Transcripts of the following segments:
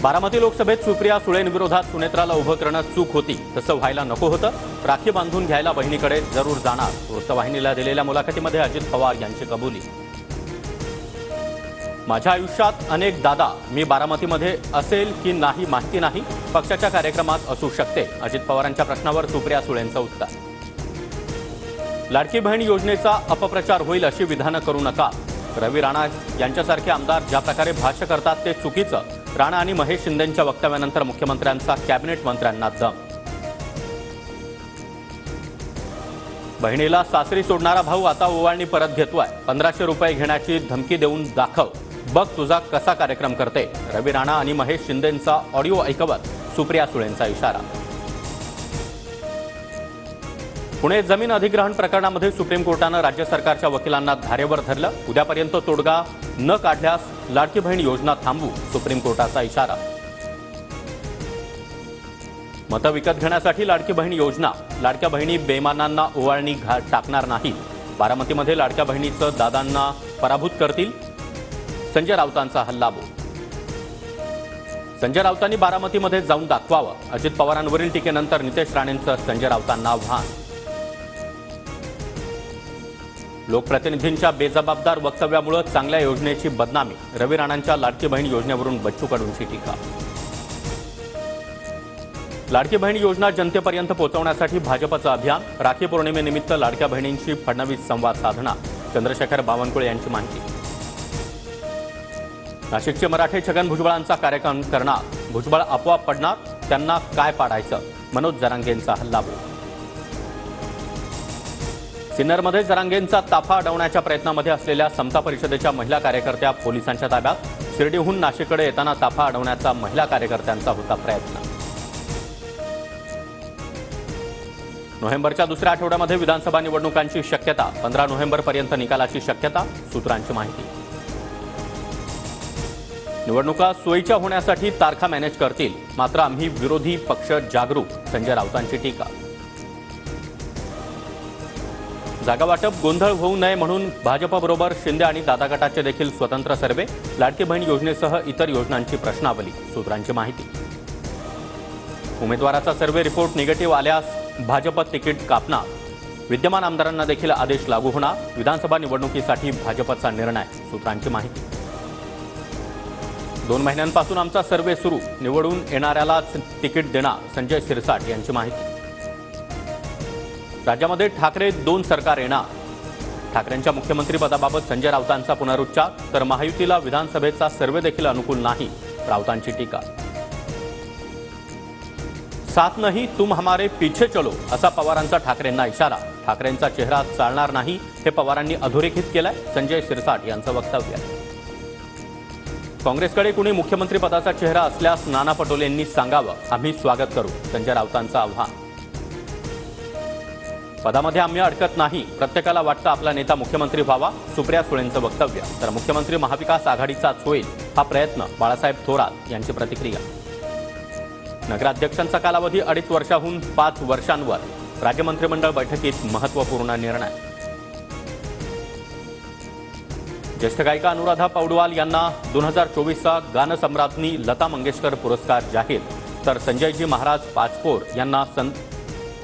बारामती लोकसभेत सुप्रिया सुळेंविरोधात सुनेत्राला उभं करणं चूक होती, तसं व्हायला नको होतं. राखी बांधून घ्यायला बहिणीकडे जरूर जाणार. वृत्तवाहिनीला दिलेल्या मुलाखतीमध्ये अजित पवार यांची कबुली. माझ्या आयुष्यात अनेक दादा, मी बारामतीमध्ये असेल की नाही माहिती नाही, पक्षाच्या कार्यक्रमात असू शकते. अजित पवारांच्या प्रश्नावर सुप्रिया सुळेंचं उत्तर. लाडकी बहीण योजनेचा अपप्रचार होईल अशी विधानं करू नका. रवी राणा यांच्यासारखे आमदार ज्या प्रकारे भाष्य करतात ते चुकीचं. राणा आणि महेश शिंदेंच्या वक्तव्यानंतर मुख्यमंत्र्यांचा कॅबिनेट मंत्र्यांना दम. बहिणीला सासरी सोडणारा भाऊ आता ओवाळणी परत घेतोय. 1500 रुपये घेण्याची धमकी देऊन दाखव, बघ तुझा कसा कार्यक्रम करते. रवी राणा आणि महेश शिंदेंचा ऑडिओ ऐकवत सुप्रिया सुळेंचा इशारा. पुणे जमीन अधिग्रहण प्रकरणामध्ये सुप्रीम कोर्टानं राज्य सरकारच्या वकिलांना धारेवर धरलं. उद्यापर्यंत तोडगा न काढल्यास लाडकी बहीण योजना थांबवू, सुप्रीम कोर्टाचा इशारा. मतं विकत घेण्यासाठी लाडकी बहीण योजना. लाडक्या बहिणी बेमानांना ओवाळणी टाकणार नाही. बारामतीमध्ये लाडक्या बहिणीचं दादांना पराभूत करतील, संजय राऊतांचा हल्लाबोल. संजय राऊतांनी बारामतीमध्ये जाऊन दाखवावं. अजित पवारांवरील टीकेनंतर नितेश राणेंचं संजय राऊतांना आव्हान. लोकप्रतिनिधींच्या बेजबाबदार वक्तव्यामुळे चांगल्या योजनेची बदनामी. रवी राणांच्या लाडकी बहीण योजनेवरून बच्चू कडूंची टीका. लाडकी बहीण योजना जनतेपर्यंत पोहोचवण्यासाठी भाजपचं अभियान. राखी पौर्णिमेनिमित्त लाडक्या बहिणींशी फडणवीस संवाद साधणार. चंद्रशेखर बावनकुळे यांची माहिती. नाशिकचे मराठे छगन भुजबळांचा कार्यक्रम करणार. भुजबळ आपोआप पडणार, त्यांना काय पाडायचं. मनोज जरांगेंचा हल्लाबोल. सिन्नरमध्ये जरांगेंचा ताफा अडवण्याच्या प्रयत्नामध्ये असलेल्या समता परिषदेच्या महिला कार्यकर्त्या पोलिसांच्या ताब्यात. शिर्डीहून नाशिककडे येताना ताफा अडवण्याचा महिला कार्यकर्त्यांचा होता प्रयत्न. नोव्हेंबरच्या दुसऱ्या आठवड्यामध्ये विधानसभा निवडणुकांची शक्यता. 15 नोव्हेंबरपर्यंत निकालाची शक्यता, सूत्रांची माहिती. निवडणुका सोयीच्या होण्यासाठी तारखा मॅनेज करतील, मात्र आम्ही विरोधी पक्ष जागरूक, संजय राऊतांची टीका. जागावाटप गोंधळ होऊ नये म्हणून भाजपबरोबर शिंदे आणि दादा गटाचे देखील स्वतंत्र सर्वे. लाडकी बहीण योजनेसह इतर योजनांची प्रश्नावली, सूत्रांची माहिती. उमेदवाराचा सर्वे रिपोर्ट निगेटिव्ह आल्यास भाजप तिकीट कापणार. विद्यमान आमदारांना देखील आदेश लागू होणार. विधानसभा निवडणुकीसाठी भाजपचा निर्णय, सूत्रांची माहिती. 2 महिन्यांपासून आमचा सर्वे सुरू, निवडून येणाऱ्यालाच तिकीट देणार, संजय शिरसाट यांची माहिती. राज्यामध्ये ठाकरे 2 सरकार येणार. ठाकरेंच्या मुख्यमंत्रीपदाबाबत संजय राऊतांचा पुनरुच्चार. तर महायुतीला विधानसभेचा सर्वे देखील अनुकूल नाही, राऊतांची टीका. साथ नाही तुम हमारे पीछे चलो, असा पवारांचा ठाकरेंना इशारा. ठाकरेंचा चेहरा चालणार नाही हे पवारांनी अधोरेखित केलंय, संजय शिरसाट यांचं वक्तव्य. काँग्रेसकडे कुणी मुख्यमंत्रीपदाचा चेहरा असल्यास नाना पटोलेंनी सांगावं, आम्ही स्वागत करू, संजय राऊतांचं आव्हान. पदामध्ये आम्ही अडकत नाही, प्रत्येकाला वाटतं आपला नेता मुख्यमंत्री व्हावा, सुप्रिया सुळेंचं वक्तव्य. तर मुख्यमंत्री महाविकास आघाडीचाच होईल हा प्रयत्न, बाळासाहेब थोरात यांची प्रतिक्रिया. नगराध्यक्षांचा कालावधी 2.5 वर्षाहून 5 वर्षांवर. राज्य मंत्रिमंडळ बैठकीत महत्त्वपूर्ण निर्णय. ज्येष्ठ गायिका अनुराधा पौडवाल यांना 2024चा गानसम्राज्ञी लता मंगेशकर पुरस्कार जाहीर. तर संजयजी महाराज पाचपोर यांना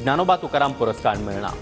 ज्ञानोबा तुकाराम पुरस्कार मिळणार.